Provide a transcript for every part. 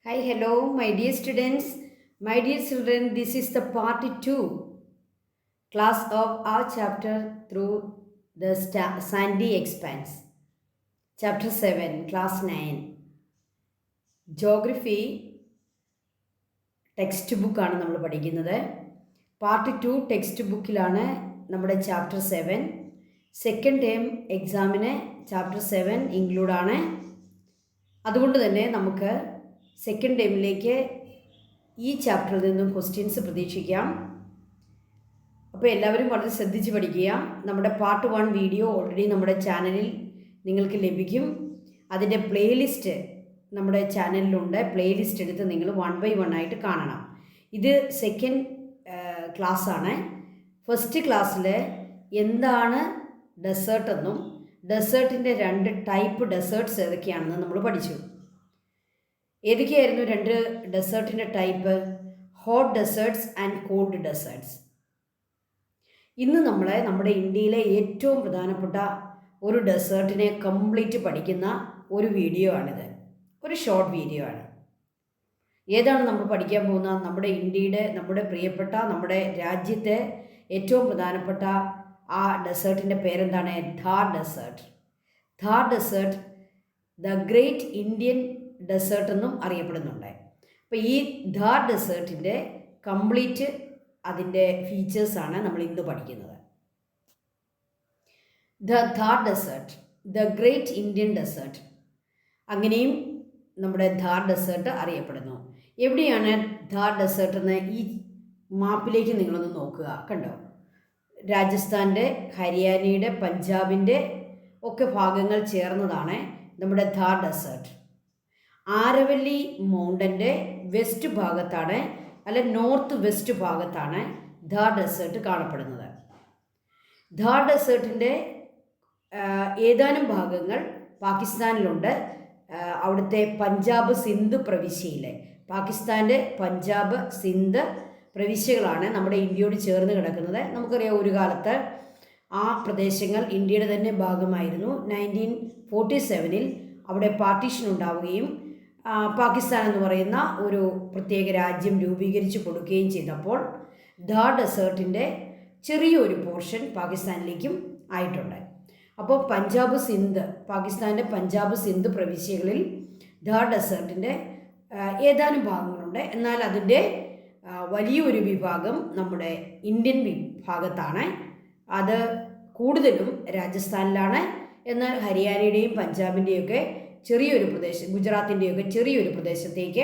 Hi, hello, my dear students. My dear children, this is the part 2 class of our chapter through the Sandy Expanse. Chapter 7, class 9. Geography text ബുക്കാണ് നമ്മൾ പഠിക്കുന്നത്. Part 2 text ബുക്കിലാണ് നമ്മുടെ chapter 7. Second term എക്സാമിന് chapter 7 ഇൻക്ലൂഡാണ്. അതുകൊണ്ട് തന്നെ നമുക്ക് second ടേമിലേക്ക് ഈ ചാപ്റ്ററിൽ നിന്നും ക്വസ്റ്റ്യൻസ് പ്രതീക്ഷിക്കാം. അപ്പോൾ എല്ലാവരും വളരെ ശ്രദ്ധിച്ച് പഠിക്കുക. നമ്മുടെ പാർട്ട് 1 വീഡിയോ ഓൾറെഡി നമ്മുടെ ചാനലിൽ നിങ്ങൾക്ക് ലഭിക്കും. അതിൻ്റെ പ്ലേലിസ്റ്റ് നമ്മുടെ ചാനലിലുണ്ട്. പ്ലേലിസ്റ്റ് എടുത്ത് നിങ്ങൾ 1 by 1 ആയിട്ട് കാണണം. ഇത് സെക്കൻഡ് ക്ലാസ്സാണ്. ഫസ്റ്റ് ക്ലാസ്സിൽ എന്താണ് ഡെസേർട്ട് എന്നും ഡെസേർട്ടിൻ്റെ 2 ടൈപ്പ് ഡെസേർട്ട്സ് ഏതൊക്കെയാണെന്ന് നമ്മൾ പഠിച്ചു. ഏതൊക്കെയായിരുന്നു 2 ഡെസേർട്ടിൻ്റെ type? Hot deserts and cold deserts. ഇന്ന് നമ്മൾ നമ്മുടെ ഇന്ത്യയിലെ ഏറ്റവും പ്രധാനപ്പെട്ട ഒരു ഡെസേർട്ടിനെ കംപ്ലീറ്റ് പഠിക്കുന്ന ഒരു വീഡിയോ ആണിത്. ഒരു ഷോർട്ട് വീഡിയോ ആണ്. ഏതാണ് നമ്മൾ പഠിക്കാൻ പോകുന്നത്? നമ്മുടെ ഇന്ത്യയുടെ, നമ്മുടെ പ്രിയപ്പെട്ട, നമ്മുടെ രാജ്യത്തെ ഏറ്റവും പ്രധാനപ്പെട്ട ആ ഡെസേർട്ടിൻ്റെ പേരെന്താണ്? Thar desert. Thar desert the great Indian desert എന്നും അറിയപ്പെടുന്നുണ്ട്. അപ്പോൾ ഈ ഥാർ ഡെസേർട്ടിൻ്റെ കംപ്ലീറ്റ് അതിൻ്റെ ഫീച്ചേഴ്സാണ് നമ്മൾ ഇന്ന് പഠിക്കുന്നത്. The Thar desert, the great Indian desert, അങ്ങനെയും നമ്മുടെ ഥാർ ഡെസേർട്ട് അറിയപ്പെടുന്നു. എവിടെയാണ് ഥാർ ഡെസേർട്ട് എന്ന് ഈ മാപ്പിലേക്ക് നിങ്ങളൊന്ന് നോക്കുക. കണ്ടോ? രാജസ്ഥാൻ്റെ, ഹരിയാനയുടെ, പഞ്ചാബിൻ്റെ ഒക്കെ ഭാഗങ്ങൾ ചേർന്നതാണ് നമ്മുടെ ഥാർ ഡെസേർട്ട്. ആരവല്ലി മൗണ്ടൻ്റെ വെസ്റ്റ് ഭാഗത്താണ്, അല്ല നോർത്ത് വെസ്റ്റ് ഭാഗത്താണ് ഥാർ ഡെസേർട്ട് കാണപ്പെടുന്നത്. ഥാർ ഡെസേർട്ടിൻ്റെ ഏതാനും ഭാഗങ്ങൾ പാകിസ്ഥാനിലുണ്ട്. അവിടുത്തെ പഞ്ചാബ് സിന്ധ് പ്രവിശ്യയിലെ, പാകിസ്ഥാൻ്റെ പഞ്ചാബ് സിന്ധ് പ്രവിശ്യകളാണ് നമ്മുടെ ഇന്ത്യയോട് ചേർന്ന് കിടക്കുന്നത്. നമുക്കറിയാം, ഒരു കാലത്ത് ആ പ്രദേശങ്ങൾ ഇന്ത്യയുടെ തന്നെ ഭാഗമായിരുന്നു. 1947 അവിടെ പാർട്ടീഷൻ ഉണ്ടാവുകയും പാകിസ്ഥാൻ എന്ന് പറയുന്ന ഒരു പ്രത്യേക രാജ്യം രൂപീകരിച്ച് കൊടുക്കുകയും ചെയ്തപ്പോൾ ഥാർ ഡെസേർട്ടിൻ്റെ ചെറിയൊരു പോർഷൻ പാകിസ്ഥാനിലേക്കും ആയിട്ടുണ്ട്. അപ്പോൾ പഞ്ചാബ് സിന്ധ്, പാകിസ്ഥാൻ്റെ പഞ്ചാബ് സിന്ധ് പ്രവിശ്യകളിൽ ഥാർ ഡെസേർട്ടിൻ്റെ ഏതാനും ഭാഗങ്ങളുണ്ട്. എന്നാൽ അതിൻ്റെ വലിയൊരു വിഭാഗം നമ്മുടെ ഇന്ത്യൻ വിഭാഗത്താണ്. അത് കൂടുതലും രാജസ്ഥാനിലാണ്. എന്നാൽ ഹരിയാനയുടെയും പഞ്ചാബിൻ്റെയൊക്കെ ചെറിയൊരു പ്രദേശം, ഗുജറാത്തിൻ്റെയൊക്കെ ചെറിയൊരു പ്രദേശത്തേക്ക്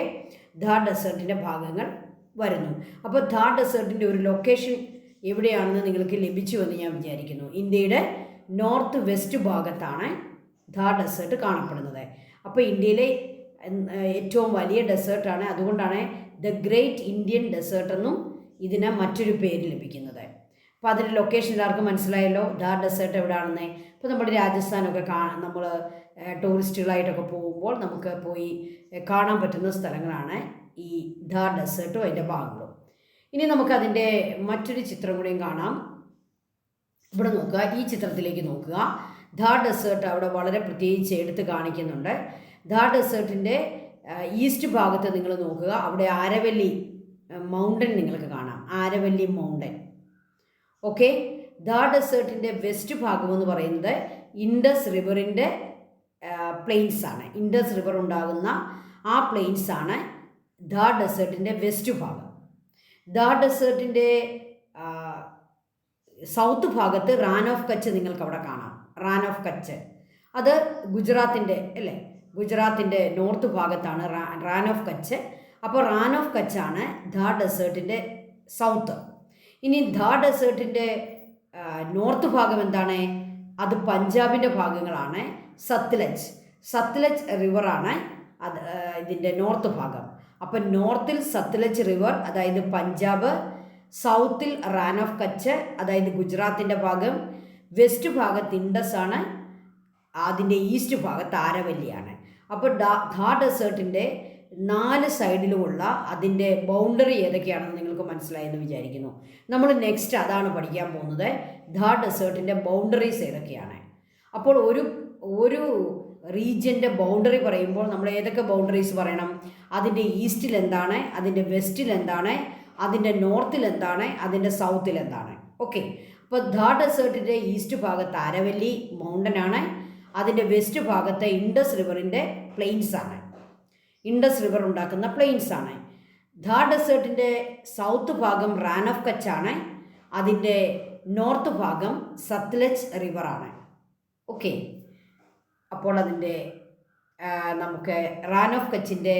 ഥാർ ഡെസേർട്ടിൻ്റെ ഭാഗങ്ങൾ വരുന്നു. അപ്പോൾ ഥാർ ഡെസേർട്ടിൻ്റെ ഒരു ലൊക്കേഷൻ എവിടെയാണെന്ന് നിങ്ങൾക്ക് ലഭിച്ചുവെന്ന് ഞാൻ വിചാരിക്കുന്നു. ഇന്ത്യയുടെ നോർത്ത് വെസ്റ്റ് ഭാഗത്താണ് ഥാർ ഡെസേർട്ട് കാണപ്പെടുന്നത്. അപ്പോൾ ഇന്ത്യയിലെ ഏറ്റവും വലിയ ഡെസേർട്ടാണ്. അതുകൊണ്ടാണ് ദ ഗ്രേറ്റ് ഇന്ത്യൻ ഡെസേർട്ട് എന്നും ഇതിന് മറ്റൊരു പേര് ലഭിക്കുന്നത്. അപ്പോൾ അതിൻ്റെ ലൊക്കേഷൻ എല്ലാവർക്കും മനസ്സിലായല്ലോ, ഥാർ ഡെസേർട്ട് എവിടെയാണെന്ന്. ഇപ്പോൾ നമ്മുടെ രാജസ്ഥാനൊക്കെ നമ്മൾ ടൂറിസ്റ്റുകളായിട്ടൊക്കെ പോകുമ്പോൾ നമുക്ക് പോയി കാണാൻ പറ്റുന്ന സ്ഥലങ്ങളാണ് ഈ ഥാർ ഡെസേർട്ടും അതിൻ്റെ ഭാഗങ്ങളും. ഇനി നമുക്കതിൻ്റെ മറ്റൊരു ചിത്രം കൂടിയും കാണാം. ഇവിടെ നോക്കുക, ഈ ചിത്രത്തിലേക്ക് നോക്കുക. ഥാർ ഡെസേർട്ട് അവിടെ വളരെ പ്രത്യേകിച്ച് എടുത്ത് കാണിക്കുന്നുണ്ട്. ഥാർ ഡെസേർട്ടിൻ്റെ ഈസ്റ്റ് ഭാഗത്ത് നിങ്ങൾ നോക്കുക, അവിടെ ആരവല്ലി മൗണ്ടൻ നിങ്ങൾക്ക് കാണാം. ആരവല്ലി മൗണ്ടൻ. ഓക്കെ. ഥാർ ഡെസേർട്ടിൻ്റെ വെസ്റ്റ് ഭാഗം എന്ന് പറയുന്നത് ഇൻഡസ് റിവറിൻ്റെ പ്ലെയിൻസ് ആണ്. ഇൻഡസ് റിവർ ഉണ്ടാകുന്ന ആ പ്ലെയിൻസ് ആണ് ഥാർ ഡെസേർട്ടിൻ്റെ വെസ്റ്റ് ഭാഗം. ഥാർ ഡെസേർട്ടിൻ്റെ സൗത്ത് ഭാഗത്ത് റാൻ ഓഫ് കച്ച് നിങ്ങൾക്ക് അവിടെ കാണാം. റാൻ ഓഫ് കച്ച് അത് ഗുജറാത്തിൻ്റെ അല്ലേ, ഗുജറാത്തിൻ്റെ നോർത്ത് ഭാഗത്താണ് റാൻ ഓഫ് കച്ച്. അപ്പോൾ റാൻ ഓഫ് കച്ചാണ് ഥാർ ഡെസേർട്ടിൻ്റെ സൗത്ത്. ഇനി ഥാർ ഡെസേർട്ടിൻ്റെ നോർത്ത് ഭാഗം എന്താണ്? അത് പഞ്ചാബിൻ്റെ ഭാഗങ്ങളാണ്. സത്ലജ് റിവറാണ് അത് ഇതിൻ്റെ നോർത്ത് ഭാഗം. അപ്പം നോർത്തിൽ സത്ലജ് റിവർ, അതായത് പഞ്ചാബ്, സൗത്തിൽ റാൻ ഓഫ് കച്ച്, അതായത് ഗുജറാത്തിൻ്റെ ഭാഗം, വെസ്റ്റ് ഭാഗത്ത് ഇൻഡസ് ആണ്, അതിൻ്റെ ഈസ്റ്റ് ഭാഗത്ത് ആരവല്ലിയാണ്. അപ്പോൾ ഥാർ ഡെസേർട്ടിൻ്റെ 4 സൈഡിലുമുള്ള അതിൻ്റെ ബൗണ്ടറി ഏതൊക്കെയാണെന്ന് നിങ്ങൾക്ക് മനസ്സിലായെന്ന് വിചാരിക്കുന്നു. നമ്മൾ നെക്സ്റ്റ് അതാണ് പഠിക്കാൻ പോകുന്നത്. ഥാർ ഡെസേർട്ടിൻ്റെ ബൗണ്ടറീസ് ഏതൊക്കെയാണ്. അപ്പോൾ ഒരു റീജിയൻ്റെ ബൗണ്ടറി പറയുമ്പോൾ നമ്മൾ ഏതൊക്കെ ബൗണ്ടറീസ് പറയണം? അതിൻ്റെ ഈസ്റ്റിൽ എന്താണ്, അതിൻ്റെ വെസ്റ്റിൽ എന്താണ്, അതിൻ്റെ നോർത്തിൽ എന്താണ്, അതിൻ്റെ സൗത്തിൽ എന്താണ്. ഓക്കെ, അപ്പോൾ ഥാർ ഡെസേർട്ടിൻ്റെ ഈസ്റ്റ് ഭാഗത്ത് അരവല്ലി മൗണ്ടൻ ആണ്, അതിൻ്റെ വെസ്റ്റ് ഭാഗത്ത് ഇൻഡസ് റിവറിൻ്റെ പ്ലെയിൻസ് ആണ്, ഇൻഡസ് റിവർ ഉണ്ടാക്കുന്ന പ്ലെയിൻസ് ആണ്. ഥാർ ഡെസേർട്ടിൻ്റെ സൗത്ത് ഭാഗം റാൻ ഓഫ് കച്ച് ആണ്, അതിൻ്റെ നോർത്ത് ഭാഗം സത്ലജ് റിവറാണ്. ഓക്കെ, അപ്പോൾ അതിൻ്റെ നമുക്ക് റാൻ ഓഫ് കച്ചിൻ്റെ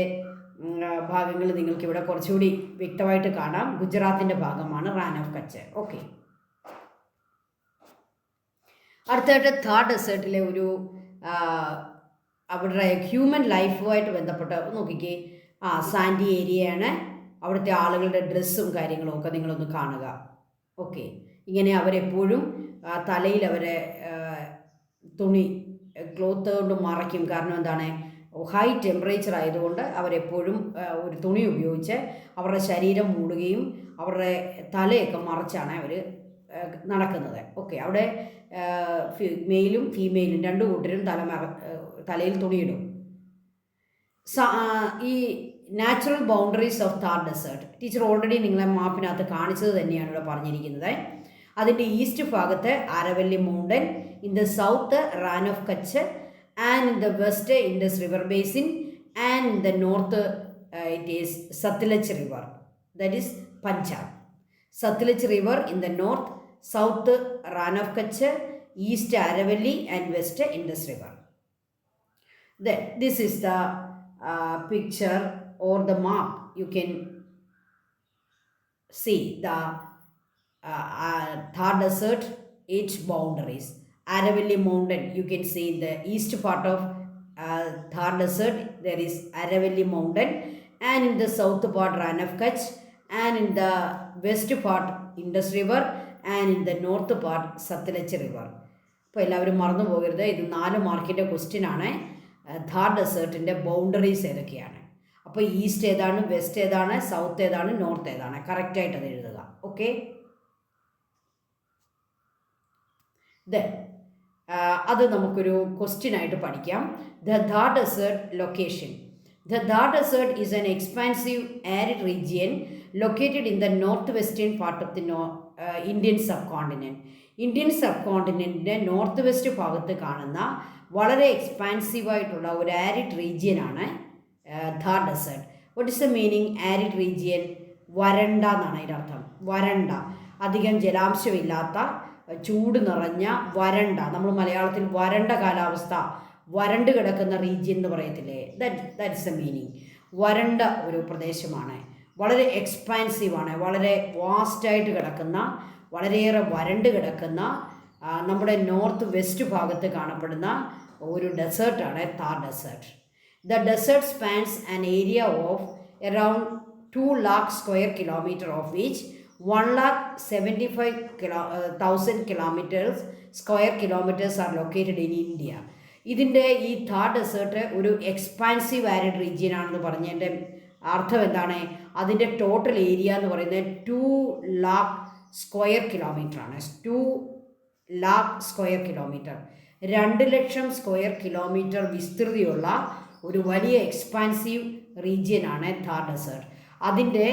ഭാഗങ്ങൾ നിങ്ങൾക്കിവിടെ കുറച്ചുകൂടി വ്യക്തമായിട്ട് കാണാം. ഗുജറാത്തിൻ്റെ ഭാഗമാണ് റാൻ ഓഫ് കച്ച്. ഓക്കെ, അടുത്തായിട്ട് ഥാർ ഡെസേർട്ടിലെ ഒരു അവരുടെ ഹ്യൂമൻ ലൈഫുമായിട്ട് ബന്ധപ്പെട്ട് നോക്കിക്കേ. സാൻഡി ഏരിയയാണ്, അവിടുത്തെ ആളുകളുടെ ഡ്രസ്സും കാര്യങ്ങളും ഒക്കെ നിങ്ങളൊന്ന് കാണുക. ഓക്കെ, ഇങ്ങനെ അവരെപ്പോഴും തലയിൽ അവരെ തുണി ക്ലോത്ത് കൊണ്ട് മറയ്ക്കും. കാരണം എന്താണ്, ഹൈ ടെമ്പറേച്ചർ ആയതുകൊണ്ട് അവരെപ്പോഴും ഒരു തുണി ഉപയോഗിച്ച് അവരുടെ ശരീരം മൂടുകയും അവരുടെ തലയൊക്കെ മറച്ചാണ് അവർ നടക്കുന്നത്. ഓക്കെ, അവിടെ മെയിലും ഫീമെയിലും രണ്ടു കൂട്ടരും തലയിൽ തുണിയിടും. ഈ natural boundaries of Thar desert teacher already നിങ്ങളെ മാപ്പിനകത്ത് കാണിച്ചത് തന്നെയാണ് ഇവിടെ പറഞ്ഞിരിക്കുന്നത്. അതിൻ്റെ ഈസ്റ്റ് ഭാഗത്ത് Aravalli mountain, in the south Rann of Kutch, and in the west Indus river basin, and in the north it is Sutlej river, that is Punjab. Sutlej river in the north, south Rann of Kutch, east Aravalli and west Indus river. This is the picture or the map. You can see the Thar desert, its boundaries. Aravalli mountain, you can see in the east part of Thar desert there is Aravalli mountain, and in the south part Ran of Kutch, and in the west part Indus river, and in the north part Satluj river. അപ്പോൾ എല്ലാവരും മറന്നു പോകരുത്, ഇത് 4 മാർക്കിൻ്റെ question ആണ്. Thar ഡെസേർട്ടിൻ്റെ boundaries ഏതൊക്കെയാണ്, അപ്പോൾ east ഏതാണ്, വെസ്റ്റ് ഏതാണ്, സൗത്ത് ഏതാണ്, നോർത്ത് ഏതാണ്, കറക്റ്റായിട്ട് അത് എഴുതുക. ഓക്കെ, അത് നമുക്കൊരു ക്വസ്റ്റ്യൻ ആയിട്ട് പഠിക്കാം. The Thar desert location. The Thar desert is an expansive arid region located in the northwestern part of the Indian subcontinent. Indian sub കോണ്ടിനെൻറ്റിൻ്റെ നോർത്ത് വെസ്റ്റ് ഭാഗത്ത് കാണുന്ന വളരെ എക്സ്പാൻസീവായിട്ടുള്ള ഒരു ആരിഡ് റീജിയനാണ് Thar desert. What is the meaning arid region? വരണ്ട എന്നാണ് അതിൻ്റെ അർത്ഥം. വരണ്ട, അധികം ജലാംശമില്ലാത്ത, ചൂട് നിറഞ്ഞ വരണ്ട. നമ്മൾ മലയാളത്തിൽ വരണ്ട കാലാവസ്ഥ, വരണ്ട് കിടക്കുന്ന റീജിയൻ എന്ന് പറയത്തില്ലേ, ദാറ്റ്സ് ദ മീനിങ്. വരണ്ട ഒരു പ്രദേശമാണ്, വളരെ എക്സ്പാൻസീവാണ്, വളരെ വാസ്റ്റായിട്ട് കിടക്കുന്ന, വളരെയേറെ വരണ്ട് കിടക്കുന്ന നമ്മുടെ നോർത്ത് വെസ്റ്റ് ഭാഗത്ത് കാണപ്പെടുന്ന ഒരു ഡെസേർട്ടാണ് Thar desert. The desert spans an area of around 2 lakh square kilometer, of which 1,75,000 square kilometers are located in India. ഇതിൻ്റെ ഈ ഥാർ ഡെസേർട്ട് ഒരു എക്സ്പാൻസീവ് ആരിഡ് റീജിയൻ ആണെന്ന് പറഞ്ഞതിൻ്റെ അർത്ഥം എന്താണ്? അതിൻ്റെ ടോട്ടൽ ഏരിയ എന്ന് പറയുന്നത് 2 lakh square kilometer ആണ്. 2 lakh square kilometer, 2 ലക്ഷം സ്ക്വയർ കിലോമീറ്റർ വിസ്തൃതിയുള്ള ഒരു വലിയ എക്സ്പാൻസീവ് റീജിയനാണ് ഥാർ ഡെസേർട്ട്. അതിൻ്റെ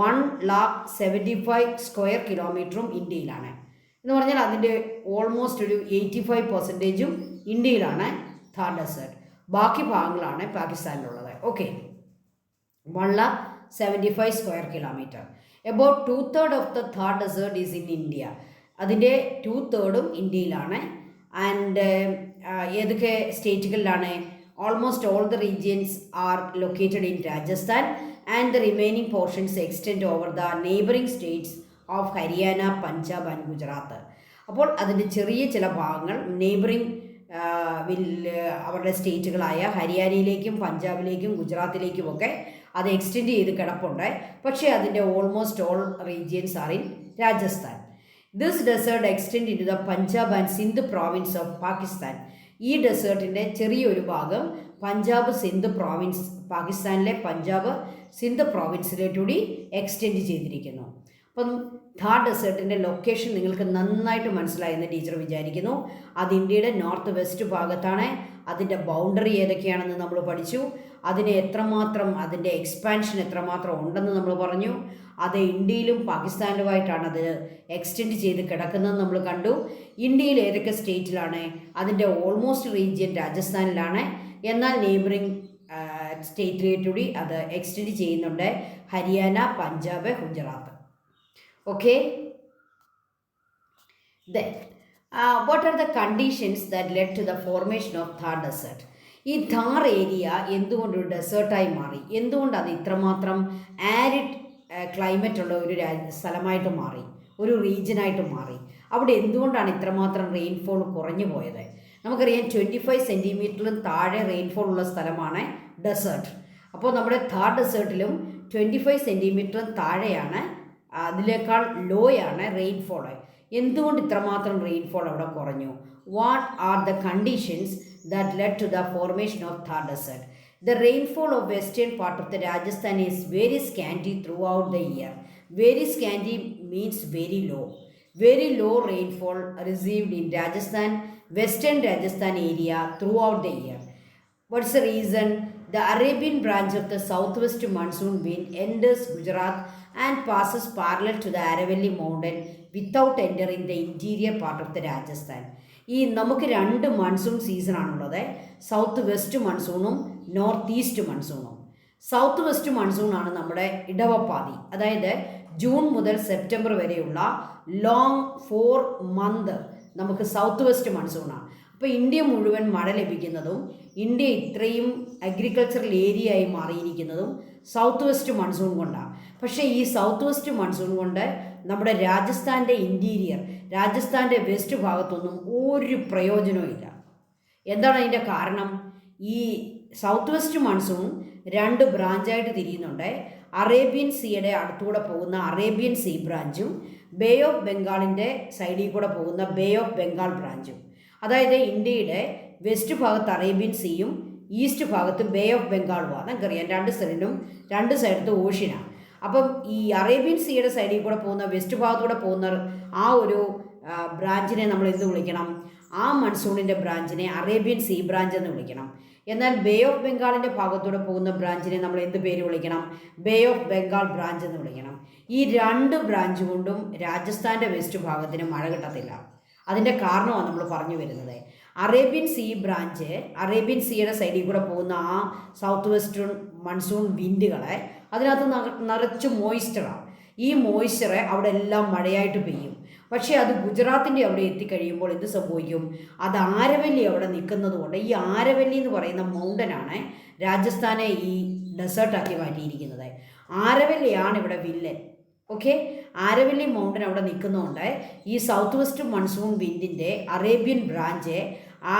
1,75,000 സ്ക്വയർ കിലോമീറ്ററും ഇന്ത്യയിലാണ്. എന്ന് പറഞ്ഞാൽ അതിൻ്റെ ഓൾമോസ്റ്റ് ഒരു 85% ഇന്ത്യയിലാണ് ഥാർ ഡെസേർട്ട്. ബാക്കി ഭാഗങ്ങളാണ് പാകിസ്ഥാനിലുള്ളത്. Okay, 1,75,000 square kilometre. About 2/3 of the Thar desert is in India. അതിൻ്റെ 2/3 ഇന്ത്യയിലാണ്. ആൻഡ് ഏതൊക്കെ സ്റ്റേറ്റുകളിലാണ്? Almost all the regions are located in Rajasthan, and the remaining portions extend over the neighbouring states of Haryana, Punjab and Gujarat. അപ്പോൾ അതിൻ്റെ ചെറിയ ചില ഭാഗങ്ങൾ നെയ്ബറിംഗ് അവരുടെ സ്റ്റേറ്റുകളായ ഹരിയാനയിലേക്കും പഞ്ചാബിലേക്കും ഗുജറാത്തിലേക്കുമൊക്കെ അത് എക്സ്റ്റെൻഡ് ചെയ്ത് കിടപ്പുണ്ട്. പക്ഷേ അതിൻ്റെ almost all regions are in Rajasthan. This desert extend into the Punjab and Sindh province of Pakistan. ഈ ഡെസേർട്ടിൻ്റെ ചെറിയൊരു ഭാഗം പഞ്ചാബ് സിന്ധ് പ്രോവിൻസ്, പാകിസ്ഥാനിലെ പഞ്ചാബ് സിന്ധ് പ്രോവിൻസിലേക്കൂടി എക്സ്റ്റെൻഡ് ചെയ്തിരിക്കുന്നു. അപ്പം ഥാർ ഡെസേർട്ടിൻ്റെ ലൊക്കേഷൻ നിങ്ങൾക്ക് നന്നായിട്ട് മനസ്സിലായെന്ന് ടീച്ചർ വിചാരിക്കുന്നു. അത് ഇന്ത്യയുടെ നോർത്ത് വെസ്റ്റ് ഭാഗത്താണ്. അതിൻ്റെ ബൗണ്ടറി ഏതൊക്കെയാണെന്ന് നമ്മൾ പഠിച്ചു. അതിന് എത്രമാത്രം അതിൻ്റെ എക്സ്പാൻഷൻ എത്രമാത്രം ഉണ്ടെന്ന് നമ്മൾ പറഞ്ഞു. അത് ഇന്ത്യയിലും പാകിസ്ഥാനിലുമായിട്ടാണ് അത് എക്സ്റ്റെൻഡ് ചെയ്ത് കിടക്കുന്നത് നമ്മൾ കണ്ടു. ഇന്ത്യയിൽ ഏതൊക്കെ സ്റ്റേറ്റിലാണ്? അതിൻ്റെ ഓൾമോസ്റ്റ് റീജിയൻ രാജസ്ഥാനിലാണ്. എന്നാൽ നെയ്ബറിങ് സ്റ്റേറ്റിലേക്ക് കൂടി അത് എക്സ്റ്റെൻഡ് ചെയ്യുന്നുണ്ട്. Haryana, Punjab, Gujarat. Okay, then what are the conditions that led to the formation of Thar desert? ഈ ഥാർ ഏരിയ എന്തുകൊണ്ട് ഒരു ഡെസേർട്ടായി മാറി? എന്തുകൊണ്ട് അത് ഇത്രമാത്രം ആരിഡ് ക്ലൈമറ്റ് ഉള്ള ഒരു സ്ഥലമായിട്ട് മാറി, ഒരു റീജിയനായിട്ട് മാറി? അവിടെ എന്തുകൊണ്ടാണ് ഇത്രമാത്രം റെയിൻഫോൾ കുറഞ്ഞു പോയത്? നമുക്കറിയാം 25 സെൻറ്റിമീറ്ററിലും താഴെ റെയിൻഫോൾ ഉള്ള സ്ഥലമാണ് ഡെസേർട്ട്. അപ്പോൾ നമ്മുടെ ഥാർ ഡെസേർട്ടിലും 25 സെൻറ്റിമീറ്ററും താഴെയാണ്, അതിനേക്കാൾ ലോയാണ് റെയിൻഫോൾ. എന്തുകൊണ്ട് ഇത്രമാത്രം റെയിൻഫോൾ അവിടെ കുറഞ്ഞു? What are the conditions that led to the formation of Thar desert? The rainfall of western part of the Rajasthan is very scanty throughout the year. Very scanty means very low. Very low rainfall received in Rajasthan, western Rajasthan area throughout the year. What's the reason? The Arabian branch of the southwest monsoon wind enters Gujarat and passes parallel to the Aravalli mountain without entering the interior part of the Rajasthan. ഈ നമുക്ക് 2 monsoon സീസണാണുള്ളത്, south west മൺസൂണും north east മൺസൂണും. South west മൺസൂണാണ് നമ്മുടെ ഇടവപ്പാതി, അതായത് June മുതൽ സെപ്റ്റംബർ വരെയുള്ള ലോങ് 4 മന്ത് നമുക്ക് സൗത്ത് വെസ്റ്റ് മൺസൂണാണ്. അപ്പോൾ ഇന്ത്യ മുഴുവൻ മഴ ലഭിക്കുന്നതും ഇന്ത്യ ഇത്രയും അഗ്രികൾച്ചറൽ ഏരിയ ആയി മാറിയിരിക്കുന്നതും സൗത്ത് വെസ്റ്റ് മൺസൂൺ കൊണ്ടാണ്. പക്ഷേ ഈ സൗത്ത് വെസ്റ്റ് മൺസൂൺ കൊണ്ട് നമ്മുടെ രാജസ്ഥാൻ്റെ ഇൻറ്റീരിയർ, രാജസ്ഥാൻ്റെ വെസ്റ്റ് ഭാഗത്തൊന്നും ഒരു പ്രയോജനവും ഇല്ല. എന്താണ് അതിൻ്റെ കാരണം? ഈ സൗത്ത് വെസ്റ്റ് മൺസൂൺ 2 ബ്രാഞ്ചായിട്ട് തിരിയുന്നുണ്ട്. അറേബ്യൻ സീയുടെ അടുത്തുകൂടെ പോകുന്ന അറേബ്യൻ സീ ബ്രാഞ്ചും ബേ ഓഫ് ബംഗാളിൻ്റെ സൈഡിൽ കൂടെ പോകുന്ന ബേ ഓഫ് ബംഗാൾ ബ്രാഞ്ചും. അതായത് ഇന്ത്യയുടെ വെസ്റ്റ് ഭാഗത്ത് അറേബ്യൻ സീയും ഈസ്റ്റ് ഭാഗത്ത് ബേ ഓഫ് ബംഗാളുമാണ്. നമുക്കറിയാം 2 സൈഡിലും 2 സൈഡത്ത് ഓഷ്യനാണ്. അപ്പം ഈ അറേബ്യൻ സീയുടെ സൈഡിൽ കൂടെ പോകുന്ന വെസ്റ്റ് ഭാഗത്തൂടെ പോകുന്ന ആ ഒരു ബ്രാഞ്ചിനെ നമ്മൾ എന്ത് വിളിക്കണം? ആ മൺസൂണിൻ്റെ ബ്രാഞ്ചിനെ അറേബ്യൻ സീ ബ്രാഞ്ച് എന്ന് വിളിക്കണം. എന്നാൽ ബേ ഓഫ് ബംഗാളിൻ്റെ ഭാഗത്തൂടെ പോകുന്ന ബ്രാഞ്ചിനെ നമ്മൾ എന്ത് പേര് വിളിക്കണം? ബേ ഓഫ് ബംഗാൾ ബ്രാഞ്ച് എന്ന് വിളിക്കണം. ഈ 2 ബ്രാഞ്ച് കൊണ്ടും രാജസ്ഥാൻ്റെ വെസ്റ്റ് ഭാഗത്തിന് മഴ കിട്ടത്തില്ല. അതിൻ്റെ കാരണമാണ് നമ്മൾ പറഞ്ഞു വരുന്നത്. അറേബ്യൻ സീ ബ്രാഞ്ച്, അറേബ്യൻ സീയുടെ സൈഡിൽ കൂടെ പോകുന്ന ആ സൗത്ത് വെസ്റ്റേൺ മൺസൂൺ വിൻഡുകളെ അതിനകത്ത് നിറച്ച് മോയ്സ്ചറാണ്. ഈ മോയ്സ്ചറ് അവിടെ എല്ലാം മഴയായിട്ട് പെയ്യും. പക്ഷേ അത് ഗുജറാത്തിൻ്റെ അവിടെ എത്തിക്കഴിയുമ്പോൾ എന്ത് സംഭവിക്കും? അത് ആരവല്ലി അവിടെ നിൽക്കുന്നത് കൊണ്ട്, ഈ ആരവല്ലി എന്ന് പറയുന്ന മൗണ്ടനാണ് രാജസ്ഥാനെ ഈ ഡെസേർട്ടാക്കി മാറ്റിയിരിക്കുന്നത്. ആരവല്ലിയാണ് ഇവിടെ വില്ലൻ. ഓക്കെ, ആരവല്ലി മൗണ്ടൻ അവിടെ നിൽക്കുന്നതുകൊണ്ട് ഈ സൗത്ത് വെസ്റ്റ് മൺസൂൺ വിൻഡിൻ്റെ അറേബ്യൻ ബ്രാഞ്ച്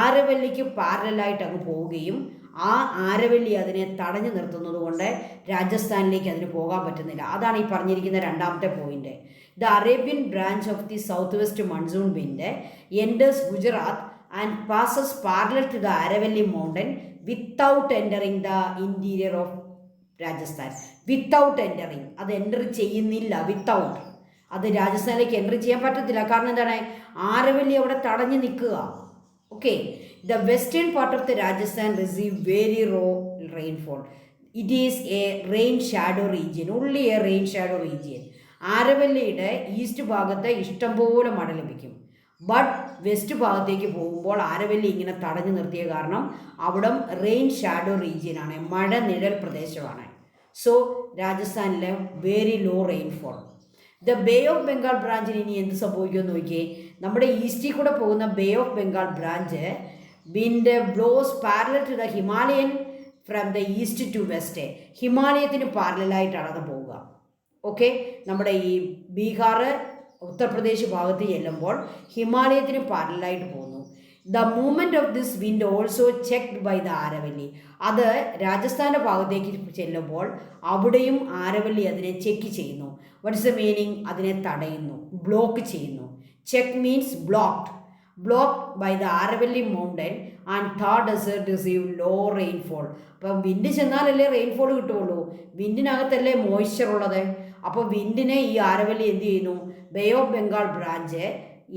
ആരവല്ലിക്ക് പാരലായിട്ട് അങ്ങ് പോവുകയും ആ ആരവല്ലി അതിനെ തടഞ്ഞു നിർത്തുന്നത് കൊണ്ട് രാജസ്ഥാനിലേക്ക് അതിന് പോകാൻ പറ്റുന്നില്ല. അതാണ് ഈ പറഞ്ഞിരിക്കുന്ന 2ാമത്തെ point. The Arabian branch of the south west monsoon wind enters Gujarat and passes parallel to the Aravalli mountain without entering the interior of Rajasthan. Without entering, അത് എൻ്റർ ചെയ്യുന്നില്ല. വിത്തൗട്ട്, അത് രാജസ്ഥാനിലേക്ക് എൻ്റർ ചെയ്യാൻ പറ്റത്തില്ല. കാരണം എന്താണ്? ആരവല്ലി അവിടെ തടഞ്ഞു നിൽക്കുക. Okay, the western part of the Rajasthan receive very low rainfall. It is a rain shadow region, only a rain shadow region. ആരവല്ലിയുടെ ഈസ്റ്റ് ഭാഗത്ത് ഇഷ്ടംപോലെ മഴ ലഭിക്കും. ബട്ട് വെസ്റ്റ് ഭാഗത്തേക്ക് പോകുമ്പോൾ ആരവല്ലി ഇങ്ങനെ തടഞ്ഞു നിർത്തിയ കാരണം അവിടം റെയിൻ ഷാഡോ റീജിയനാണ്, മഴ നിഴൽ പ്രദേശമാണ്. സോ രാജസ്ഥാനിലെ very low rainfall. The bay of Bengal ബ്രാഞ്ചിന് ഇനി എന്ത് സംഭവിക്കുമെന്ന് നോക്കിയേ. നമ്മുടെ ഈസ്റ്റിൽ കൂടെ പോകുന്ന bay of Bengal branch wind blows parallel to the Himalayan from the east to west. ഹിമാലയത്തിന് പാരലായിട്ടാണ് അത് പോവുക. ഓക്കെ, നമ്മുടെ ഈ ബീഹാർ, ഉത്തർപ്രദേശ് ഭാഗത്ത് ചെല്ലുമ്പോൾ ഹിമാലയത്തിന് പാരലായിട്ട് പോകുന്നു. The movement of this wind also checked by the Aravalli. അത് രാജസ്ഥാൻ്റെ ഭാഗത്തേക്ക് ചെല്ലുമ്പോൾ അവിടെയും ആരവല്ലി അതിനെ ചെക്ക് ചെയ്യുന്നു. What is the meaning? അതിനെ തടയുന്നു, ബ്ലോക്ക് ചെയ്യുന്നു. Check means blocked. Blocked by the Aravalli mountain and Thar desert receive low rainfall. അപ്പം വിൻഡ് ചെന്നാലല്ലേ റെയിൻഫോൾ കിട്ടുകയുള്ളൂ. വിൻഡിനകത്തല്ലേ മോയ്സ്ചർ ഉള്ളത്. അപ്പോൾ വിൻഡിനെ ഈ ആരവല്ലി എന്ത് ചെയ്യുന്നു? ബേ ഓഫ് ബംഗാൾ ബ്രാഞ്ച്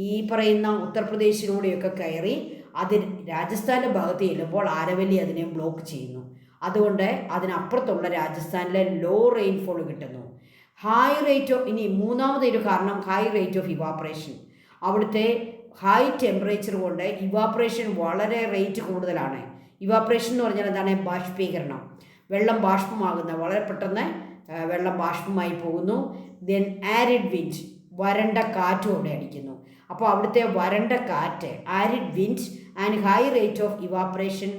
ഈ പറയുന്ന ഉത്തർപ്രദേശിലൂടെയൊക്കെ കയറി അത് രാജസ്ഥാൻ്റെ ഭാഗത്ത് ചെല്ലുമ്പോൾ ആരവല്ലി അതിനെ ബ്ലോക്ക് ചെയ്യുന്നു. അതുകൊണ്ട് അതിനപ്പുറത്തുള്ള രാജസ്ഥാനിലെ ലോ റെയിൻഫോൾ കിട്ടുന്നു. ഹൈ റേറ്റ് ഓഫ്, ഇനി മൂന്നാമതൊരു കാരണം ഹൈ റേറ്റ് ഓഫ് ഇവാപ്പറേഷൻ. അവിടുത്തെ ഹൈ ടെമ്പറേച്ചർ കൊണ്ട് ഇവാപ്പറേഷൻ വളരെ റേറ്റ് കൂടുതലാണ്. ഇവാപ്പറേഷൻ എന്ന് പറഞ്ഞാൽ എന്താണ്? ബാഷ്പീകരണം. വെള്ളം ബാഷ്പമാകുന്ന, വളരെ പെട്ടെന്ന് വെള്ളം ബാഷ്പമായി പോകുന്നു. ദെൻ ആരിഡ് വിൻഡ്, വരണ്ട കാറ്റും അവിടെ അടിക്കുന്നു. അപ്പോൾ അവിടുത്തെ വരണ്ട കാറ്റ്, arid wind and high rate of evaporation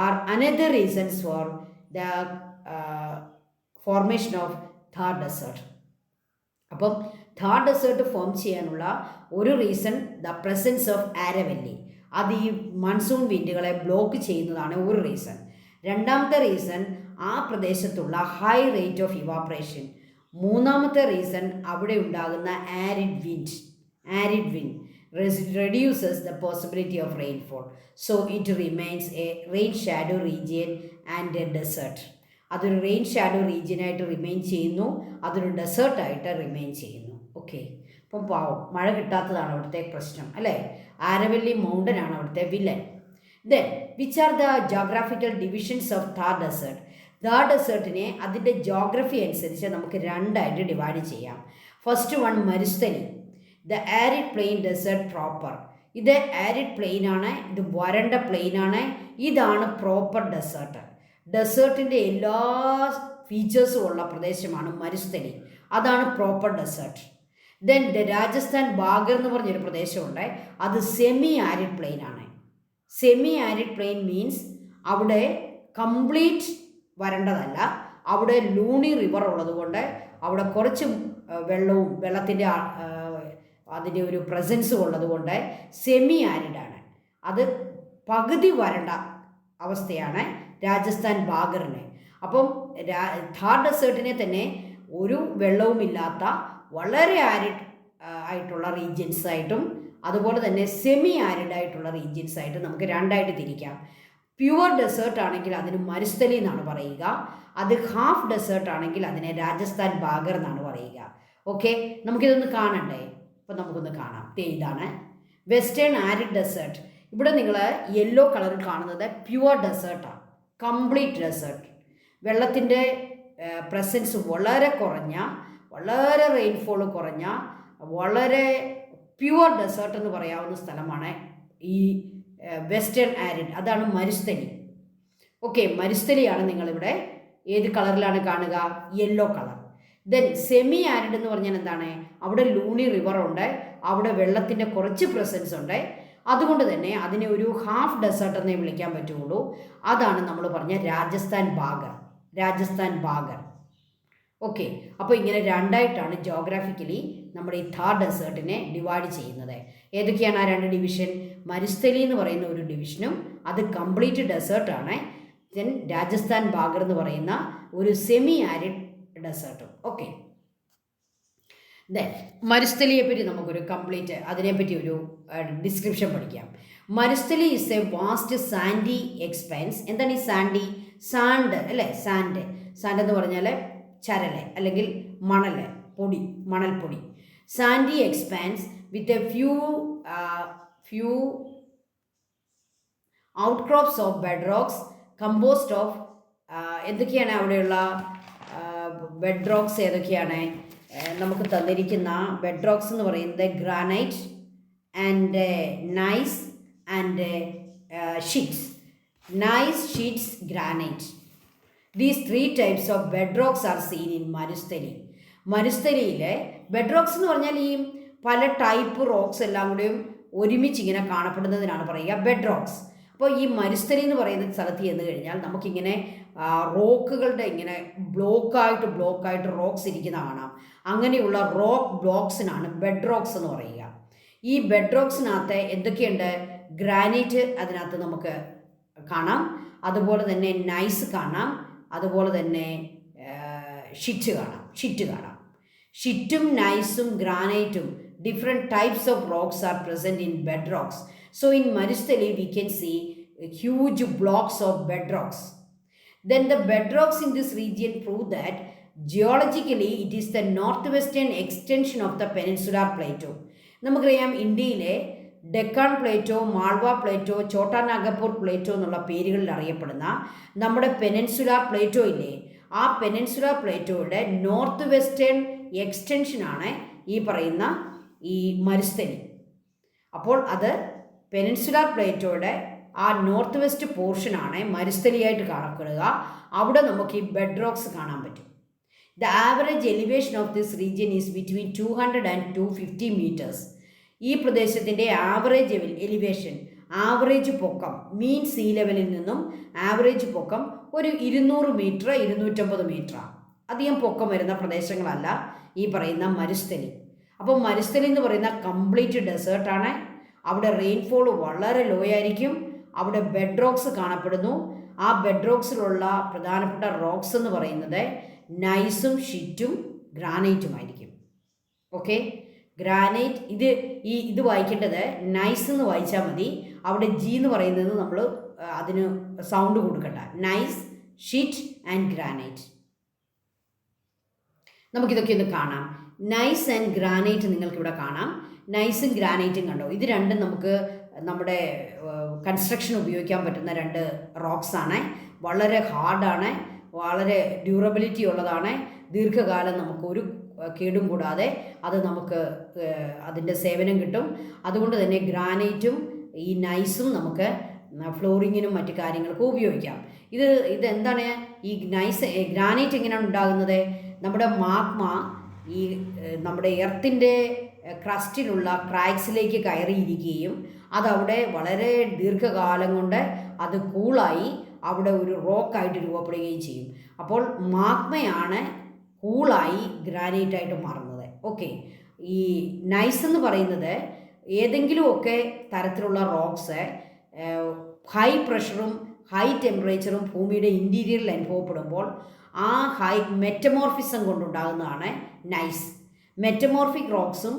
are another reasons for the formation of Thar desert. അപ്പം ഥാർ ഡെസേർട്ട് ഫോം ചെയ്യാനുള്ള ഒരു reason the presence of Aravalli. അത് ഈ മൺസൂൺ വിൻഡുകളെ ബ്ലോക്ക് ചെയ്യുന്നതാണ് ഒരു റീസൺ. രണ്ടാമത്തെ റീസൺ ആ പ്രദേശത്തുള്ള ഹൈ റേറ്റ് ഓഫ് ഇവാപ്പറേഷൻ. മൂന്നാമത്തെ റീസൺ അവിടെ ഉണ്ടാകുന്ന arid wind. Arid wind reduces the possibility of rainfall, so it remains a rain shadow region and a desert. അതൊരു റെയിൻ ഷാഡോ റീജിയനായിട്ട് റിമെയിൻ ചെയ്യുന്നു, അതൊരു ഡെസേർട്ടായിട്ട് റിമെയിൻ ചെയ്യുന്നു. ഓക്കെ, അപ്പം പാവം, മഴ കിട്ടാത്തതാണ് അവിടുത്തെ പ്രശ്നം അല്ലേ. ആരവല്ലി മൗണ്ടൻ ആണ് അവിടുത്തെ villain. Then which are the geographical divisions of Thar desert. Thar ഡെസേർട്ടിനെ അതിൻ്റെ ജോഗ്രഫി അനുസരിച്ച് നമുക്ക് രണ്ടായിട്ട് ഡിവൈഡ് ചെയ്യാം. First one Marusthali, the arid plain desert proper. ഇത് ആരിഡ് പ്ലെയിൻ ആണ്, ഇത് വരണ്ട പ്ലെയിൻ ആണ്, ഇതാണ് പ്രോപ്പർ ഡെസേർട്ട്. ഡെസേർട്ടിൻ്റെ എല്ലാ ഫീച്ചേഴ്സും ഉള്ള പ്രദേശമാണ് മരുസ്ഥലി, അതാണ് proper desert. Then Rajasthan Bagar എന്ന് പറഞ്ഞൊരു പ്രദേശമുണ്ട്, അത് സെമി ആരിഡ് പ്ലെയിൻ ആണ്. സെമി ആരിഡ് പ്ലെയിൻ മീൻസ് അവിടെ കംപ്ലീറ്റ് വരണ്ടതല്ല, അവിടെ ലൂണി റിവർ ഉള്ളതുകൊണ്ട് അവിടെ കുറച്ച് വെള്ളവും വെള്ളത്തിൻ്റെ അതിൻ്റെ ഒരു പ്രസൻസും ഉള്ളതുകൊണ്ട് സെമി ആരിഡാണ്. അത് പകുതി വരണ്ട അവസ്ഥയാണ് രാജസ്ഥാൻ ബാഗറിന്. അപ്പം ഥാർ ഡെസേർട്ടിനെ തന്നെ ഒരു വെള്ളവുമില്ലാത്ത വളരെ ആരിഡ് ആയിട്ടുള്ള റീജിയൻസ് ആയിട്ടും അതുപോലെ തന്നെ സെമി ആരിഡ് ആയിട്ടുള്ള റീജിയൻസ് ആയിട്ടും നമുക്ക് രണ്ടായിട്ട് തിരിക്കാം. പ്യുവർ ഡെസേർട്ട് ആണെങ്കിൽ അതിന് മരുസ്ഥലി എന്നാണ് പറയുക, അത് ഹാഫ് ഡെസേർട്ട് ആണെങ്കിൽ അതിനെ രാജസ്ഥാൻ ബാഗർ എന്നാണ് പറയുക. ഓക്കെ, നമുക്കിതൊന്ന് കാണണ്ടേ? അപ്പോൾ നമുക്കൊന്ന് കാണാം. ഇതാണ് വെസ്റ്റേൺ ആരിഡ് ഡെസേർട്ട്. ഇവിടെ നിങ്ങൾ യെല്ലോ കളറിൽ കാണുന്നത് പ്യുവർ ഡെസേർട്ടാണ്, കംപ്ലീറ്റ് ഡെസേർട്ട്. വെള്ളത്തിൻ്റെ പ്രസൻസ് വളരെ കുറഞ്ഞ, വളരെ റെയിൻഫോൾ കുറഞ്ഞ, വളരെ പ്യുവർ ഡെസേർട്ട് എന്ന് പറയാവുന്ന സ്ഥലമാണ് ഈ വെസ്റ്റേൺ ആരിഡ്. അതാണ് മരുസ്ഥലി. ഓക്കെ, മരുസ്ഥലിയാണ് നിങ്ങളിവിടെ ഏത് കളറിലാണ് കാണുക? Yellow colour. Then semi arid എന്ന് പറഞ്ഞാൽ എന്താണ്? അവിടെ ലൂണി റിവർ ഉണ്ട്, അവിടെ വെള്ളത്തിൻ്റെ കുറച്ച് പ്രസൻസ് ഉണ്ട്, അതുകൊണ്ട് തന്നെ അതിനെ ഒരു ഹാഫ് ഡെസേർട്ട് എന്നേ വിളിക്കാൻ പറ്റുള്ളൂ. അതാണ് നമ്മൾ പറഞ്ഞ Rajasthan bagger. Rajasthan bagger. Okay, അപ്പോൾ ഇങ്ങനെ രണ്ടായിട്ടാണ് ജോഗ്രാഫിക്കലി നമ്മുടെ ഈ ഥാർ ഡെസേർട്ടിനെ ഡിവൈഡ് ചെയ്യുന്നത്. ഏതൊക്കെയാണ് ആ രണ്ട് ഡിവിഷൻ? മരുസ്ഥലി എന്ന് പറയുന്ന ഒരു ഡിവിഷനും അത് കംപ്ലീറ്റ് ഡെസേർട്ടാണ്. ദെൻ രാജസ്ഥാൻ ബാഗർ എന്ന് പറയുന്ന ഒരു സെമി ആരിഡ് ഡെസേർട്ടും. ഓക്കെ, ദെൻ മരുസ്ഥലിയെ പറ്റി നമുക്കൊരു കംപ്ലീറ്റ് അതിനെപ്പറ്റി ഒരു ഡിസ്ക്രിപ്ഷൻ പഠിക്കാം. Marusthali is a vast sandy expanse. എന്താണ് ഈ സാൻഡി? സാൻഡ് അല്ലേ, സാൻഡ്. സാൻഡ് എന്ന് പറഞ്ഞാൽ ചരല് അല്ലെങ്കിൽ മണല്, പൊടി, മണൽപ്പൊടി. Sandy expanse with a few outcrops of bed rocks composed of എന്തൊക്കെയാണ് അവിടെയുള്ള ബെഡ് റോക്സ്? ഏതൊക്കെയാണ് നമുക്ക് തന്നിരിക്കുന്ന ബെഡ് റോക്സ് എന്ന് പറയുന്നത്? Granite and gneiss and schists. Gneiss, schists, granite. These three types of bedrocks are seen in Marusthali. മരുസ്ഥലിയിലെ bedrocks എന്ന് പറഞ്ഞാൽ ഈ പല ടൈപ്പ് റോക്സ് എല്ലാം കൂടെയും ഒരുമിച്ച് ഇങ്ങനെ കാണപ്പെടുന്നതിനാണ് പറയുക ബെഡ്റോക്സ്. അപ്പോൾ ഈ മരുസ്ഥലി എന്ന് പറയുന്ന സ്ഥലത്ത് ചെന്ന് കഴിഞ്ഞാൽ നമുക്കിങ്ങനെ റോക്കുകളുടെ ഇങ്ങനെ ബ്ലോക്കായിട്ട് റോക്സ് ഇരിക്കുന്ന കാണാം. അങ്ങനെയുള്ള റോക്ക് ബ്ലോക്സിനാണ് ബെഡ് റോക്സ് എന്ന് പറയുക. ഈ ബെഡ് റോക്സിനകത്ത് എന്തൊക്കെയുണ്ട്? ഗ്രാനൈറ്റ് അതിനകത്ത് നമുക്ക് കാണാം, അതുപോലെ തന്നെ നൈസ് കാണാം, അതുപോലെ തന്നെ ഷിറ്റ് കാണാം. ഷിറ്റും നൈസും ഗ്രാനൈറ്റും different types of rocks are present in bed rocks. So in Marustali we can see huge blocks of bedrocks. Then the bedrocks in this region prove that geologically it is the northwestern extension of the peninsular plateau. നമുക്കറിയാം ഇന്ത്യയിലെ Deccan Plato, Malwa Plato, ചോട്ടാ Nagpur Plato എന്നുള്ള പേരുകളിൽ അറിയപ്പെടുന്ന നമ്മുടെ peninsular Plato ഇല്ലേ, ആ peninsular പ്ലേറ്റോയുടെ north western എക്സ്റ്റൻഷനാണ് ഈ പറയുന്ന ഈ മരുസ്ഥലി. അപ്പോൾ അത് പെനിൻസുലാർ പ്ലേറ്റോയുടെ ആ നോർത്ത് വെസ്റ്റ് പോർഷനാണ് മരുസ്ഥലിയായിട്ട് കാണപ്പെടുക. അവിടെ നമുക്ക് ഈ ബെഡ് റോക്സ് കാണാൻ പറ്റും. The average elevation of this region is between 200 and 250 meters. ഈ പ്രദേശത്തിൻ്റെ ആവറേജ് എലിവേഷൻ, ആവറേജ് പൊക്കം, മീൻ സീ ലെവലിൽ നിന്നും ആവറേജ് പൊക്കം ഒരു 200 മീറ്റർ 250 മീറ്ററാണ്. അധികം പൊക്കം വരുന്ന പ്രദേശങ്ങളല്ല ഈ പറയുന്ന മരുസ്ഥലി. അപ്പോൾ മരുസ്ഥലി എന്ന് പറയുന്ന കംപ്ലീറ്റ് ഡെസേർട്ടാണ്. അവിടെ റെയിൻഫോൾ വളരെ ലോ ആയിരിക്കും. അവിടെ ബെഡ് റോക്സ് കാണപ്പെടുന്നു. ആ ബെഡ് റോക്സിലുള്ള പ്രധാനപ്പെട്ട റോക്സ് എന്ന് പറയുന്നത് നൈസും ഷിറ്റും ഗ്രാനൈറ്റുമായിരിക്കും. ഓക്കെ, ഗ്രാനൈറ്റ് ഇത് വായിക്കേണ്ടത് നൈസ് എന്ന് വായിച്ചാൽ മതി. അവിടെ ജി എന്ന് പറയുന്നത് നമ്മൾ അതിന് സൗണ്ട് കൊടുക്കണ്ട. Gneiss, schist and granite. നമുക്കിതൊക്കെ ഒന്ന് കാണാം. നൈസ് ആൻഡ് ഗ്രാനൈറ്റ് നിങ്ങൾക്കിവിടെ കാണാം. നൈസും ഗ്രാനൈറ്റും കണ്ടോ, ഇത് രണ്ടും നമുക്ക് നമ്മുടെ കൺസ്ട്രക്ഷൻ ഉപയോഗിക്കാൻ പറ്റുന്ന രണ്ട് റോക്സാണ്. വളരെ ഹാർഡാണ്, വളരെ ഡ്യൂറബിലിറ്റി ഉള്ളതാണ്. ദീർഘകാലം നമുക്ക് ഒരു കേടും കൂടാതെ അത് നമുക്ക് അതിൻ്റെ സേവനം കിട്ടും. അതുകൊണ്ട് തന്നെ ഗ്രാനൈറ്റും ഈ നൈസും നമുക്ക് ഫ്ലോറിങ്ങിനും മറ്റു കാര്യങ്ങൾക്കും ഉപയോഗിക്കാം. ഇതെന്താണ് ഈ ഗ്രാനൈറ്റ് എങ്ങനെയാണ് ഉണ്ടാകുന്നത്? നമ്മുടെ മാഗ്മ ഈ നമ്മുടെ എർത്തിൻ്റെ ക്രസ്റ്റിലുള്ള ക്രാക്സിലേക്ക് കയറിയിരിക്കുകയും അതവിടെ വളരെ ദീർഘകാലം കൊണ്ട് അത് കൂളായി അവിടെ ഒരു റോക്കായിട്ട് രൂപപ്പെടുകയും ചെയ്യും. അപ്പോൾ മാഗ്മയാണ് കൂളായി ഗ്രാനൈറ്റായിട്ട് മാറുന്നത്. ഓക്കെ, ഈ നൈസ് എന്ന് പറയുന്നത് ഏതെങ്കിലുമൊക്കെ തരത്തിലുള്ള റോക്സ് ഹൈ പ്രഷറും ഹൈ ടെമ്പറേച്ചറും ഭൂമിയുടെ ഇൻറ്റീരിയറിൽ അനുഭവപ്പെടുമ്പോൾ ആ ഹൈ മെറ്റമോർഫിസം കൊണ്ടുണ്ടാകുന്നതാണ് നൈസ്. മെറ്റമോർഫിക് റോക്സും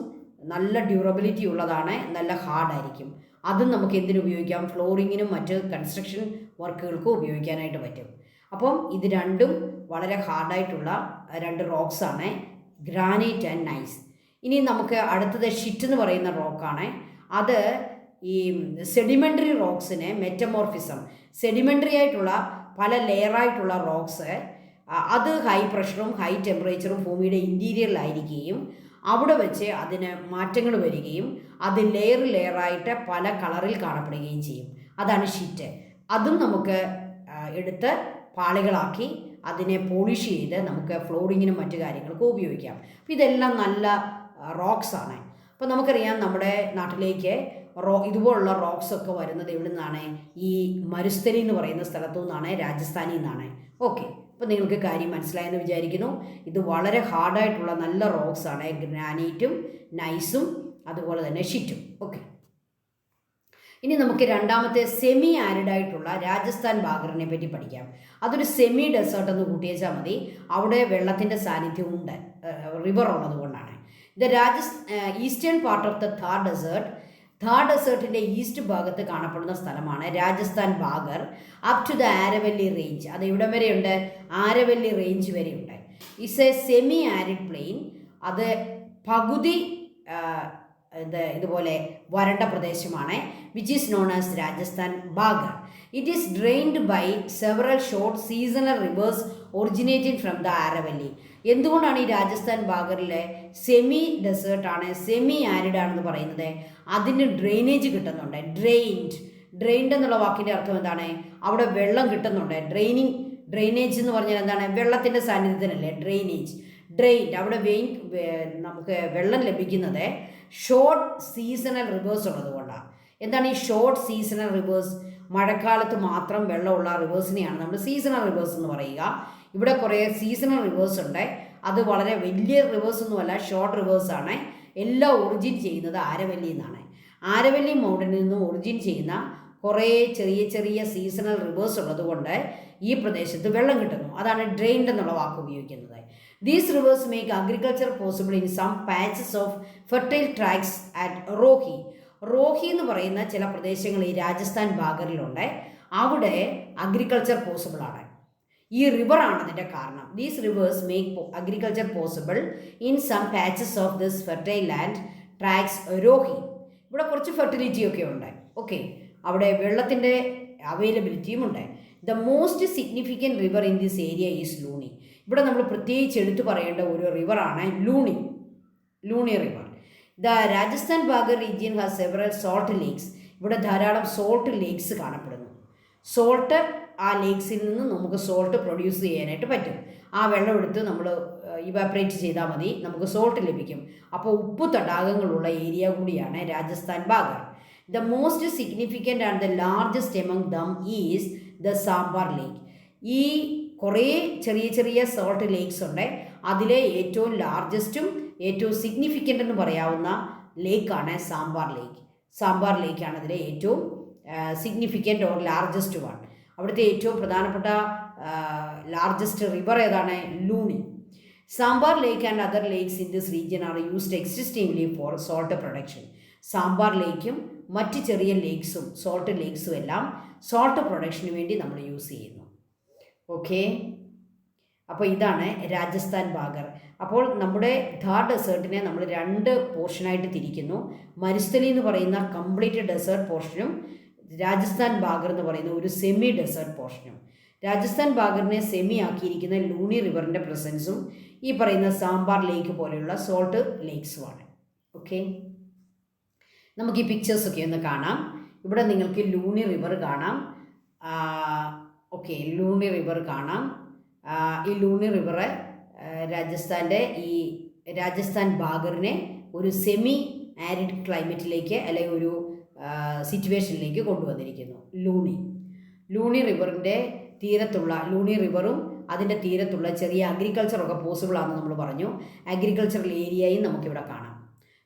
നല്ല ഡ്യൂറബിലിറ്റി ഉള്ളതാണ്, നല്ല ഹാർഡായിരിക്കും. അതും നമുക്ക് എന്തിനുപയോഗിക്കാം? ഫ്ലോറിങ്ങിനും മറ്റ് കൺസ്ട്രക്ഷൻ വർക്കുകൾക്കും ഉപയോഗിക്കാനായിട്ട് പറ്റും. അപ്പം ഇത് രണ്ടും വളരെ ഹാർഡായിട്ടുള്ള രണ്ട് റോക്സാണ്, ഗ്രാനൈറ്റ് ആൻഡ് നൈസ്. ഇനി നമുക്ക് അടുത്തത് ഷിറ്റ് എന്ന് പറയുന്ന റോക്കാണ്. അത് ഈ സെഡിമെൻ്ററി റോക്സിന് മെറ്റമോർഫിസം, സെഡിമെൻ്ററി ആയിട്ടുള്ള പല ലെയറായിട്ടുള്ള റോക്സ് അത് ഹൈ പ്രഷറും ഹൈ ടെമ്പറേച്ചറും ഭൂമിയുടെ ഇൻറ്റീരിയറിലായിരിക്കുകയും അവിടെ വെച്ച് അതിന് മാറ്റങ്ങൾ വരികയും അത് ലെയറായിട്ട് പല കളറിൽ കാണപ്പെടുകയും ചെയ്യും. അതാണ് ഷീറ്റ്. അതും നമുക്ക് എടുത്ത് പാളികളാക്കി അതിനെ പോളിഷ് ചെയ്ത് നമുക്ക് ഫ്ലോറിങ്ങിനും മറ്റു കാര്യങ്ങൾക്കും ഉപയോഗിക്കാം. അപ്പോൾ ഇതെല്ലാം നല്ല റോക്സാണ്. അപ്പോൾ നമുക്കറിയാം നമ്മുടെ നാട്ടിലേക്ക് ഇതുപോലുള്ള റോക്സൊക്കെ വരുന്നത് എവിടെ നിന്നാണ്? ഈ മരുസ്ഥലി എന്ന് പറയുന്ന സ്ഥലത്തു നിന്നാണ്, രാജസ്ഥാനിൽ നിന്നാണ്. ഓക്കെ, അപ്പോൾ നിങ്ങൾക്ക് കാര്യം മനസ്സിലായെന്ന് വിചാരിക്കുന്നു. ഇത് വളരെ ഹാർഡായിട്ടുള്ള നല്ല റോക്സാണ്, ഗ്രാനൈറ്റും നൈസും അതുപോലെ തന്നെ ഷിറ്റും. ഓക്കെ, ഇനി നമുക്ക് രണ്ടാമത്തെ സെമി ആരിഡായിട്ടുള്ള രാജസ്ഥാൻ ബാഗറിനെ പറ്റി പഠിക്കാം. അതൊരു സെമി ഡെസേർട്ട് എന്ന് കൂട്ടിയേച്ചാൽ മതി. അവിടെ വെള്ളത്തിൻ്റെ സാന്നിധ്യവും ഉണ്ട്, റിവർ ഉള്ളത് കൊണ്ടാണ്. Eastern part of the Thar ഡെസേർട്ടിൻ്റെ ഈസ്റ്റ് ഭാഗത്ത് കാണപ്പെടുന്ന സ്ഥലമാണ് Rajasthan Bagar. Up to the Aravalli range, അത് ഇവിടം വരെയുണ്ട്, ആരവല്ലി റേഞ്ച് വരെയുണ്ട്. It's a semi arid plain. അത് പകുതി ഇതുപോലെ വരണ്ട പ്രദേശമാണ്. Which is known as Rajasthan Bagar. It is drained by several short seasonal rivers originating from the Aravalli. എന്തുകൊണ്ടാണ് ഈ രാജസ്ഥാൻ ബാഗറിലെ സെമി ഡെസേർട്ടാണ്, സെമി ആരിഡ് ആണെന്ന് പറയുന്നത്? അതിന് ഡ്രെയിനേജ് കിട്ടുന്നുണ്ട്. ഡ്രെയിൻഡ് എന്നുള്ള വാക്കിൻ്റെ അർത്ഥം എന്താണ്? അവിടെ വെള്ളം കിട്ടുന്നുണ്ട്. ഡ്രെയിനേജ് എന്ന് പറഞ്ഞാൽ എന്താണ്? വെള്ളത്തിൻ്റെ സാന്നിധ്യത്തിനല്ലേ ഡ്രെയിൻഡ്. അവിടെ നമുക്ക് വെള്ളം ലഭിക്കുന്നത് ഷോർട്ട് സീസണൽ റിവേഴ്സ് ഉള്ളതുകൊണ്ടാണ്. എന്താണ് ഈ ഷോർട്ട് സീസണൽ റിവേഴ്സ്? മഴക്കാലത്ത് മാത്രം വെള്ളമുള്ള റിവേഴ്സിനെയാണ് നമ്മൾ സീസണൽ റിവേഴ്സ് എന്ന് പറയുക. ഇവിടെ കുറേ സീസണൽ റിവേഴ്സ് ഉണ്ട്. അത് വളരെ വലിയ റിവേഴ്സ് ഒന്നുമല്ല, ഷോർട്ട് റിവേഴ്സാണ്. എല്ലാം ഒറിജിൻ ചെയ്യുന്നത് ആരവല്ലി എന്നാണ്. ആരവല്ലി മൗണ്ടനിൽ നിന്ന് ഒറിജിൻ ചെയ്യുന്ന കുറേ ചെറിയ ചെറിയ സീസണൽ റിവേഴ്സ് ഉള്ളതുകൊണ്ട് ഈ പ്രദേശത്ത് വെള്ളം കിട്ടുന്നു. അതാണ് ഡ്രെയിൻഡ് എന്നുള്ള വാക്ക് ഉപയോഗിക്കുന്നത്. These rivers make agriculture possible in some patches of fertile tracts at Rohi എന്ന് പറയുന്ന ചില പ്രദേശങ്ങൾ ഈ രാജസ്ഥാൻ ബാഗറിലുണ്ട്. അവിടെ അഗ്രികൾച്ചർ പോസിബിളാണ്. ഈ റിവറാണ് അതിൻ്റെ കാരണം. These rivers make agriculture possible in some patches of this fertile land tracts Rohi. ഇവിടെ കുറച്ച് ഫെർട്ടിലിറ്റിയൊക്കെ ഉണ്ട്. ഓക്കെ, അവിടെ വെള്ളത്തിൻ്റെ അവൈലബിലിറ്റിയും ഉണ്ട്. The most significant river in this area is Luni. ഇവിടെ നമ്മൾ പ്രത്യേകിച്ച് എടുത്തു പറയേണ്ട ഒരു റിവറാണ് Luni river. The Rajasthan Bagar region has several salt lakes. ഇവിടെ ധാരാളം സോൾട്ട് ലേക്സ് കാണപ്പെടുന്നു. സോൾട്ട്, ആ ലേക്സിൽ നിന്ന് നമുക്ക് സോൾട്ട് പ്രൊഡ്യൂസ് ചെയ്യാനായിട്ട് പറ്റും. ആ വെള്ളം എടുത്ത് നമ്മൾ ഇവാപ്പറേറ്റ് ചെയ്താൽ മതി, നമുക്ക് സോൾട്ട് ലഭിക്കും. അപ്പോൾ ഉപ്പ് തടാകങ്ങളുള്ള ഏരിയ കൂടിയാണ് Rajasthan Bagar. The most significant and the largest among them is the Sambhar lake. ഈ കുറേ ചെറിയ ചെറിയ സോൾട്ട് ലേക്സ് ഉണ്ട്. അതിലെ ഏറ്റവും ലാർജസ്റ്റും ഏറ്റവും സിഗ്നിഫിക്കൻ്റ് എന്ന് പറയാവുന്ന ലേക്കാണ് സാമ്പാർ ലേക്ക്. സാമ്പാർ ലേക്കാണ് അതിലെ ഏറ്റവും സിഗ്നിഫിക്കൻ്റ് ഓർ ലാർജസ്റ്റ് വൺ. അവിടുത്തെ ഏറ്റവും പ്രധാനപ്പെട്ട ലാർജസ്റ്റ് റിവർ ഏതാണ്? Luni. Sambhar lake and other lakes in this region are used exclusively for salt production. Sambhar ലേക്കും മറ്റ് ചെറിയ ലേക്സും സോൾട്ട് ലേക്സും എല്ലാം സോൾട്ട് പ്രൊഡക്ഷന് വേണ്ടി നമ്മൾ യൂസ് ചെയ്യുന്നു. ഓക്കെ, അപ്പോൾ ഇതാണ് രാജസ്ഥാൻ ബാഗർ. അപ്പോൾ നമ്മുടെ ഥാർ ഡെസേർട്ടിനെ നമ്മൾ 2 പോർഷനായിട്ട് തിരിക്കുന്നു. മരുസ്ഥലി എന്ന് പറയുന്ന കംപ്ലീറ്റ് ഡെസേർട്ട് പോർഷനും രാജസ്ഥാൻ ബാഗർ എന്ന് പറയുന്ന ഒരു സെമി ഡെസേർട്ട് പോർഷനും. രാജസ്ഥാൻ ബാഗറിനെ സെമി ആക്കിയിരിക്കുന്ന ലൂണി റിവറിൻ്റെ പ്രസൻസും ഈ പറയുന്ന സാമ്പാർ ലേക്ക് പോലെയുള്ള സോൾട്ട് ലേക്സുമാണ്. ഓക്കെ, നമുക്ക് ഈ പിക്ചേഴ്സൊക്കെ ഒന്ന് കാണാം. ഇവിടെ നിങ്ങൾക്ക് ലൂണി റിവർ കാണാം. ഓക്കെ, ലൂണി റിവർ കാണാം. ഈ ലൂണി റിവർ രാജസ്ഥാൻ്റെ ഈ രാജസ്ഥാൻ ബാഗറിനെ ഒരു സെമി ആരിഡ് ക്ലൈമറ്റിലേക്ക് അല്ലെങ്കിൽ ഒരു സിറ്റുവേഷനിലേക്ക് കൊണ്ടുവന്നിരിക്കുന്നു. ലൂണി റിവറിൻ്റെ തീരത്തുള്ള ലൂണി റിവറും അതിൻ്റെ തീരത്തുള്ള ചെറിയ അഗ്രികൾച്ചറൊക്കെ പോസിബിൾ ആണെന്ന് നമ്മൾ പറഞ്ഞു. അഗ്രികൾച്ചറൽ ഏരിയയും നമുക്കിവിടെ കാണാം.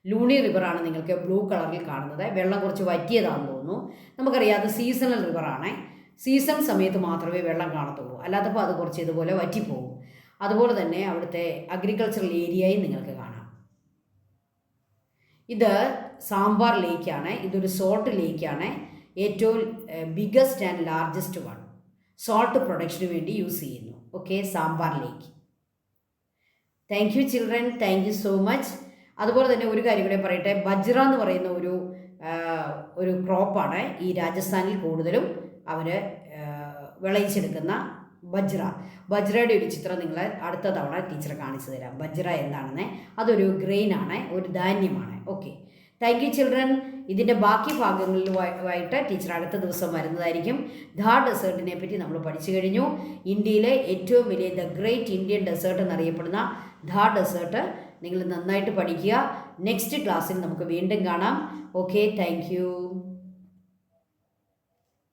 ലൂണി റിവറാണ് നിങ്ങൾക്ക് ബ്ലൂ കളറിൽ കാണുന്നത്. വെള്ളം കുറച്ച് വറ്റിയതാണെന്ന് തോന്നുന്നു. നമുക്കറിയാം അത് സീസണൽ റിവറാണ്. സീസൺ സമയത്ത് മാത്രമേ വെള്ളം കാണത്തുള്ളൂ, അല്ലാത്തപ്പോൾ അത് കുറച്ച് ഇതുപോലെ വറ്റിപ്പോകും. അതുപോലെ തന്നെ അവിടുത്തെ അഗ്രികൾച്ചറൽ ഏരിയയും നിങ്ങൾക്ക് കാണാം. ഇത് സാമ്പാർ ലേക്കാണ്. ഇതൊരു സോൾട്ട് ലേക്കാണ്. ഏറ്റവും biggest and largest one. Salt production വേണ്ടി യൂസ് ചെയ്യുന്നു. Okay, sambar lake. Thank you children, thank you so much. അതുപോലെ തന്നെ ഒരു കാര്യം കൂടെ പറയട്ടെ. ബജ്ര എന്ന് പറയുന്ന ഒരു ക്രോപ്പാണ് ഈ രാജസ്ഥാനിൽ കൂടുതലും അവർ വിളയിച്ചെടുക്കുന്ന ബജ്രയുടെ ഒരു ചിത്രം നിങ്ങൾ അടുത്ത തവണ ടീച്ചർ കാണിച്ചു തരാം. ബജ്ര എന്താണെന്ന്. അതൊരു ഗ്രെയിനാണ്, ഒരു ധാന്യമാണ്. Okay, thank you children. ഇതിൻ്റെ ബാക്കി ഭാഗങ്ങളിലുമായിട്ട് ടീച്ചർ അടുത്ത ദിവസം വരുന്നതായിരിക്കും. ഥാർ ഡെസേർട്ടിനെ പറ്റി നമ്മൾ പഠിച്ചു കഴിഞ്ഞു. ഇന്ത്യയിലെ ഏറ്റവും വലിയ ദ ഗ്രേറ്റ് ഇന്ത്യൻ ഡെസേർട്ട് എന്നറിയപ്പെടുന്ന ഥാർ ഡെസേർട്ട് നിങ്ങൾ നന്നായിട്ട് പഠിക്കുക. നെക്സ്റ്റ് ക്ലാസ്സിൽ നമുക്ക് വീണ്ടും കാണാം. Okay, thank U.